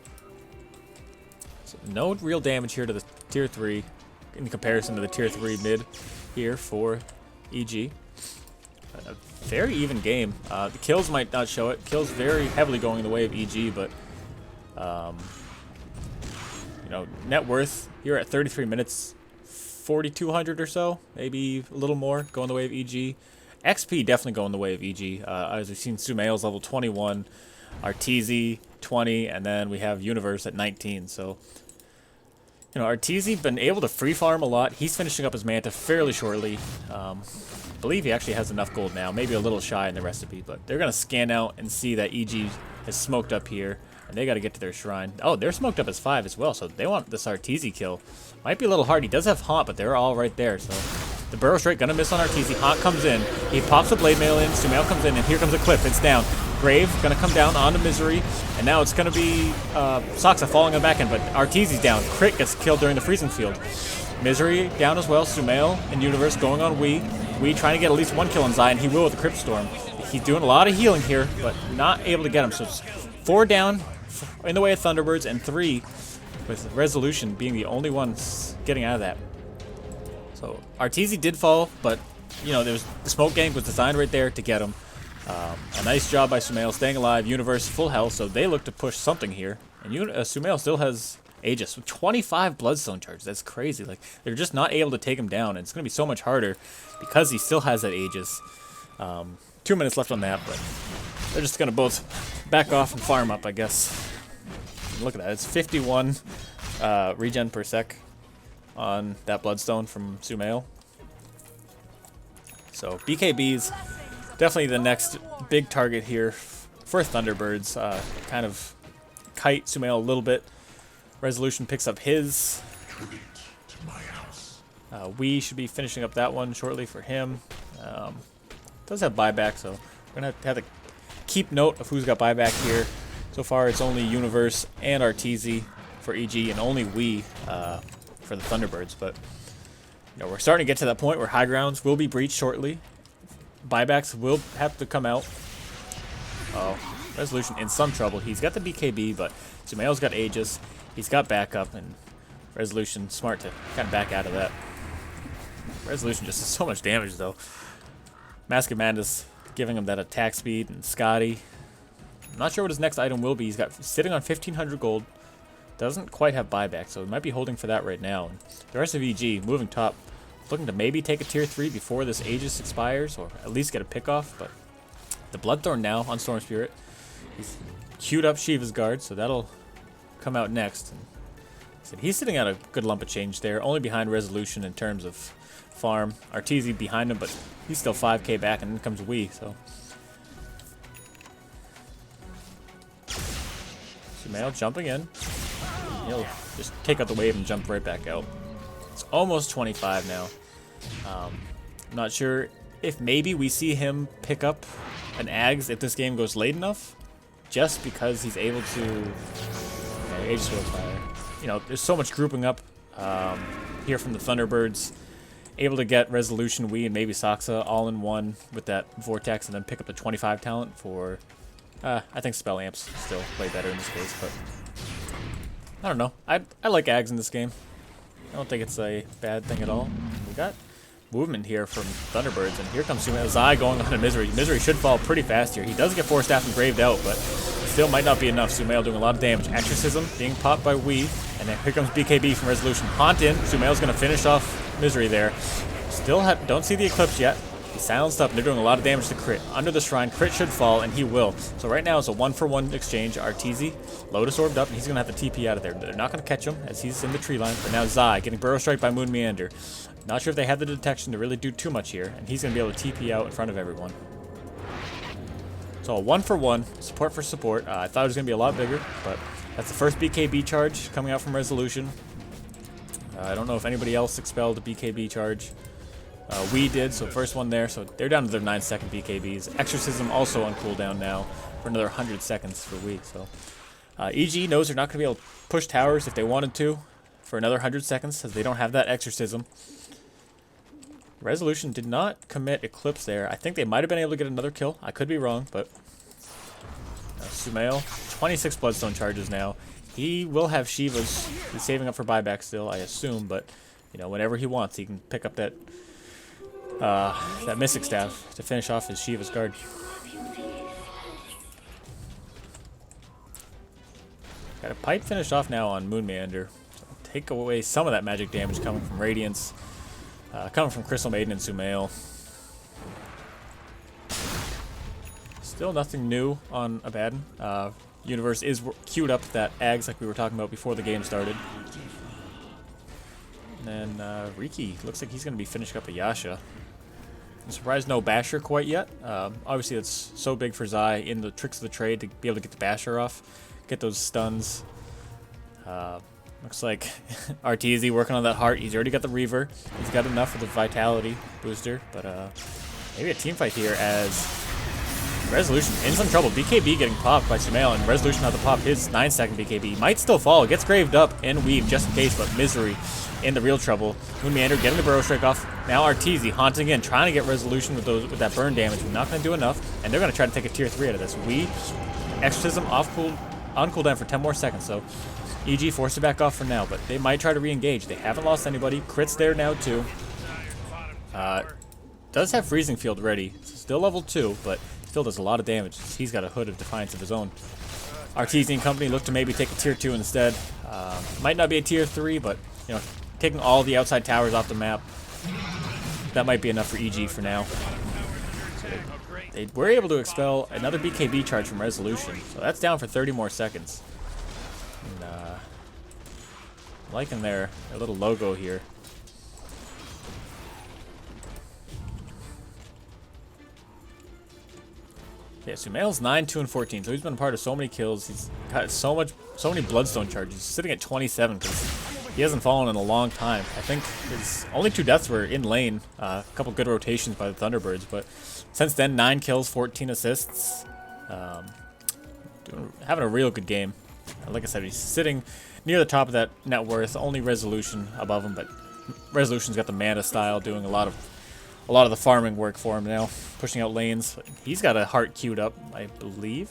so no real damage here to the tier 3 in comparison to the tier 3 mid here for EG. A very even game. The kills might not show it. Kills very heavily going the way of EG, but you know, net worth here at 33 minutes, 4,200 or so, maybe a little more going the way of EG. XP definitely going the way of EG. As we've seen, Sumail's level 21, Arteezy 20, and then we have Universe at 19. So you know, Arteezy been able to free farm a lot. He's finishing up his Manta fairly shortly. I believe he actually has enough gold now, maybe a little shy in the recipe, but they're going to scan out and see that EG has smoked up here, and they got to get to their shrine. Oh, they're smoked up as 5 as well, so they want this Arteezy kill. Might be a little hard. He does have Haunt, but they're all right there, so the Burrow Strike going to miss on Arteezy. Haunt comes in. He pops a Blade Mail in. Sumail comes in, and here comes a Clip. It's down. Grave going to come down onto Misery, and now it's going to be Soxa falling on the back end, but Arteezy's down. Crit gets killed during the Freezing Field. Misery down as well. Sumail and Universe going on Wee. Wee trying to get at least 1 kill on Zai, and he will with the Crypt Storm. He's doing a lot of healing here, but not able to get him. So it's 4 down in the way of Thunderbirds, and 3 with Resolution being the only ones getting out of that. So Arteezy did fall, but you know, the smoke gank was designed right there to get him. A nice job by Sumail staying alive. Universe full health, so they look to push something here. And Sumail still has Aegis with 25 Bloodstone charges. That's crazy. Like, they're just not able to take him down, and it's going to be so much harder because he still has that Aegis. 2 minutes left on that, but they're just going to both back off and farm up, I guess. And look at that. It's 51 regen per sec on that Bloodstone from Sumail. So BKB's definitely the next big target here for Thunderbirds. Kind of kite Sumail a little bit. Resolution picks up his. We should be finishing up that one shortly for him. Does have buyback, so we're going to have to keep note of who's got buyback here. So far, it's only Universe and Arteezy for EG, and only we for the Thunderbirds. But you know, we're starting to get to that point where high grounds will be breached shortly. Buybacks will have to come out. Oh, Resolution in some trouble. He's got the BKB, but Sumail's got Aegis. He's got backup, and Resolution smart to kind of back out of that. Resolution just does so much damage, though. Mask of Madness giving him that attack speed, and Scotty. I'm not sure what his next item will be. He's sitting on 1,500 gold. Doesn't quite have buyback, so he might be holding for that right now. And the rest of EG moving top, looking to maybe take a tier 3 before this Aegis expires, or at least get a pick off. But the Bloodthorn now on Storm Spirit. He's queued up Shiva's Guard, so that'll come out next. And so he's sitting at a good lump of change there, only behind Resolution in terms of farm. Arteezy behind him, but he's still 5k back, and then comes Wii. So Sumail jumping in. He'll just take out the wave and jump right back out. It's almost 25 now. I'm not sure if maybe we see him pick up an Ags if this game goes late enough, just because he's able to Aegis Fire. You know, there's so much grouping up here from the Thunderbirds. Able to get Resolution, Wii, and maybe Saksa all in one with that Vortex, and then pick up the 25 talent for... I think Spell Amps still way better in this case, but... I don't know. I like Ags in this game. I don't think it's a bad thing at all. We got movement here from Thunderbirds, and here comes Sumail. Zai going on to Misery. Misery should fall pretty fast here. He does get Force Staff engraved out, but still might not be enough. Sumail doing a lot of damage. Exorcism being popped by Wii, and then here comes BKB from Resolution. Haunt in. Sumail's going to finish off Misery there. Still don't see the Eclipse yet. He's silenced up, and they're doing a lot of damage to Crit. Under the Shrine, Crit should fall, and he will. So right now it's a 1-for-1 exchange. Arteezy, Lotus Orbed up, and he's going to have to TP out of there. They're not going to catch him, as he's in the tree line. But now Zai getting Burrow Strike by Moon Meander. Not sure if they have the detection to really do too much here, and he's going to be able to TP out in front of everyone. So a 1-for-1, support for support. I thought it was going to be a lot bigger, but that's the first BKB charge coming out from Resolution. I don't know if anybody else expelled a BKB charge. We did, so first one there. So they're down to their 9-second BKBs. Exorcism also on cooldown now for another 100 seconds for we. So EG knows they're not going to be able to push towers if they wanted to for another 100 seconds, because they don't have that Exorcism. Resolution did not commit Eclipse there. I think they might have been able to get another kill. I could be wrong, but Sumail, 26 Bloodstone charges now. He will have Shiva's. He's saving up for buyback still, I assume, but you know, whenever he wants, he can pick up that Mystic Staff to finish off his Shiva's Guard. Got a pipe finished off now on Moon Meander. So take away some of that magic damage coming from Radiance, coming from Crystal Maiden and Sumail. Still nothing new on Abaddon. Universe is queued up that Ags like we were talking about before the game started. And then Riki looks like he's going to be finishing up a Yasha. I'm surprised no Basher quite yet. Obviously it's so big for Zai in the tricks of the trade to be able to get the Basher off, get those stuns. Looks like Arteezy working on that heart. He's already got the Reaver. He's got enough for the Vitality booster, but maybe a team fight here as Resolution in some trouble. BKB getting popped by Sumail, and Resolution had to pop his 9-second BKB. Might still fall. It gets graved up and weave just in case, but Misery in the real trouble. Moon Meander getting the Burrow Strike off. Now Arteezy haunting in, trying to get Resolution with that burn damage. We're not going to do enough, and they're going to try to take a tier 3 out of this. We Exorcism on cooldown for 10 more seconds, so EG forced it back off for now, but they might try to re-engage. They haven't lost anybody. Crit's there now too. Does have Freezing Field ready. Still level 2, but still does a lot of damage. He's got a Hood of Defiance of his own. Arteezy and company look to maybe take a tier 2 instead. Might not be a tier 3, but you know, taking all the outside towers off the map, that might be enough for EG for now. So they were able to expel another BKB charge from Resolution, so that's down for 30 more seconds. And, liking their little logo here. Yeah, Sumail's 9, 2, and 14, so he's been a part of so many kills. He's got so many bloodstone charges. He's sitting at 27 because he hasn't fallen in a long time. I think his only 2 deaths were in lane. A couple good rotations by the Thunderbirds, but since then, 9 kills, 14 assists. Having a real good game. Like I said, he's sitting near the top of that net worth. Only Resolution above him, but Resolution's got the mana style, doing a lot of the farming work for him now, pushing out lanes. He's got a heart queued up, I believe.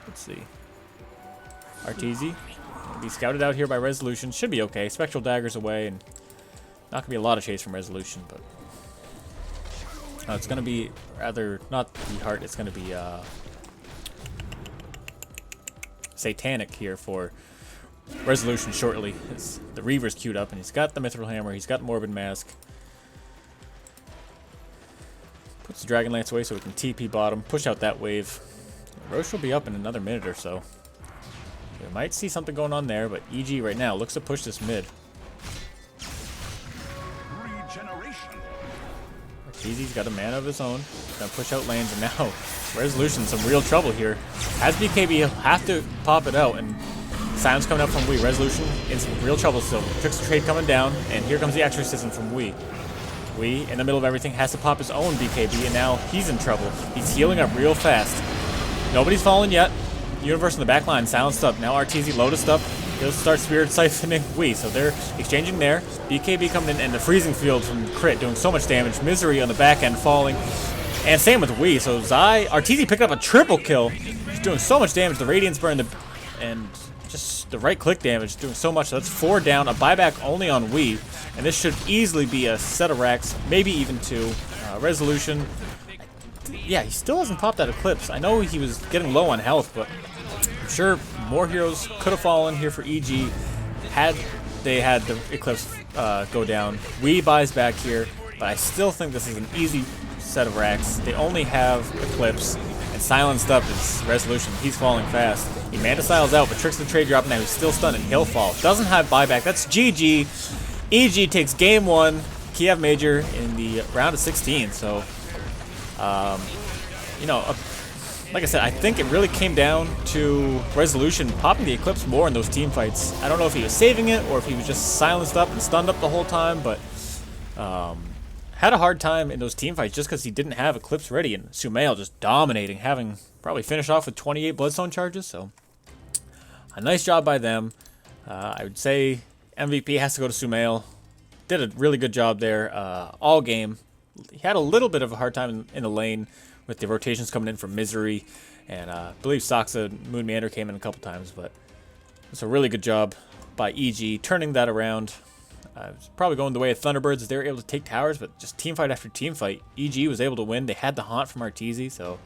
Let's see. Arteezy be scouted out here by Resolution. Should be okay. Spectral Dagger's away, and not gonna be a lot of chase from Resolution, but it's gonna be rather not the heart. It's gonna be Satanic here for Resolution shortly. The Reaver's queued up, and he's got the Mithril Hammer. He's got Morbid Mask. Puts the Dragon Lance away so we can TP bottom, push out that wave. Roche will be up in another minute or so. We might see something going on there, but EG right now looks to push this mid. Arteezy's got a mana of his own. Gonna push out lanes, and now Resolution in some real trouble here. Has BKB have to pop it out, and Silence coming up from Wii. Resolution in some real trouble still. Trickster Trade coming down, and here comes the Exorcism from Wii. Wii, in the middle of everything, has to pop his own BKB, and now he's in trouble. He's healing up real fast. Nobody's fallen yet. Universe in the back line silenced up. Now Arteezy lotused up. He'll start Spirit Siphoning Wii. So they're exchanging there. BKB coming in, and the Freezing Field from Crit doing so much damage. Misery on the back end falling. And same with Wii. So Arteezy picked up a triple kill. He's doing so much damage. The Radiance Burn, and just the right click damage doing so much. So that's 4 down. A buyback only on Wii. And this should easily be a set of racks, maybe even 2. Resolution. Yeah, he still hasn't popped that Eclipse. I know he was getting low on health, but I'm sure more heroes could have fallen here for EG had they had the Eclipse go down. Wii buys back here, but I still think this is an easy set of racks. They only have Eclipse, and silenced up is Resolution. He's falling fast. He Manta Styles out, but tricks the trade drop now. He's still stunned, and he'll fall. Doesn't have buyback. That's GG. EG takes game 1, Kiev Major, in the round of 16. So, you know, like I said, I think it really came down to Resolution popping the Eclipse more in those team fights. I don't know if he was saving it or if he was just silenced up and stunned up the whole time, but had a hard time in those team fights just because he didn't have Eclipse ready, and Sumail just dominating, having probably finished off with 28 Bloodstone charges. So a nice job by them. I would say MVP has to go to Sumail. Did a really good job there all game. He had a little bit of a hard time in the lane with the rotations coming in from Misery, and I believe Soxa Moon Meander came in a couple times, but it's a really good job by EG turning that around. It's probably going the way of Thunderbirds as they were able to take towers, but just team fight after team fight, EG was able to win. They had the haunt from Arteezy, so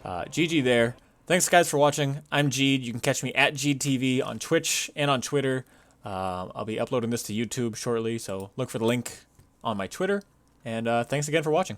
GG there. Thanks guys for watching. I'm Jeed. You can catch me at JeedTV on Twitch and on Twitter. I'll be uploading this to YouTube shortly, so look for the link on my Twitter. And thanks again for watching.